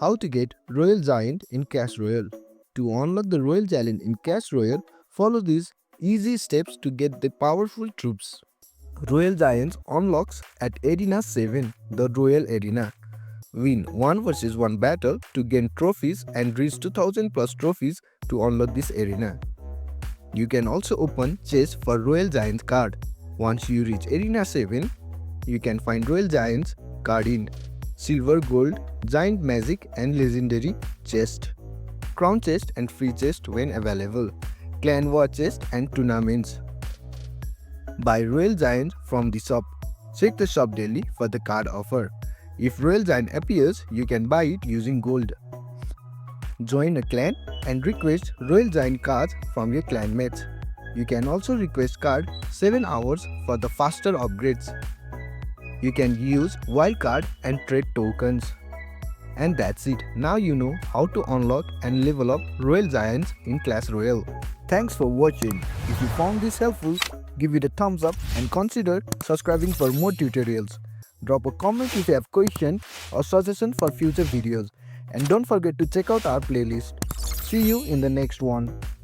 How to get Royal Giant in Clash Royale. To unlock the Royal Giant in Clash Royale, follow these easy steps to get the powerful troops. Royal Giants unlocks at Arena 7, the Royal Arena. Win 1 versus 1 battle to gain trophies and reach 2000 plus trophies to unlock this arena. You can also open chest for Royal Giants card. Once you reach Arena 7, you can find Royal Giants card in Silver, Gold, Giant Magic and Legendary chest, Crown chest and free chest when available, Clan War chest and tournaments. Buy Royal Giant from the shop. Check the shop daily for the card offer. If Royal Giant appears, you can buy it using gold. Join a clan and request Royal Giant cards from your clan mates. You can also request card 7 hours for the faster upgrades. You can use wildcard and trade tokens. And that's it. Now you know how to unlock and level up Royal Giants in Clash Royale. Thanks for watching. If you found this helpful, give it a thumbs up and consider subscribing for more tutorials. Drop a comment if you have question or suggestion for future videos. And don't forget to check out our playlist. See you in the next one.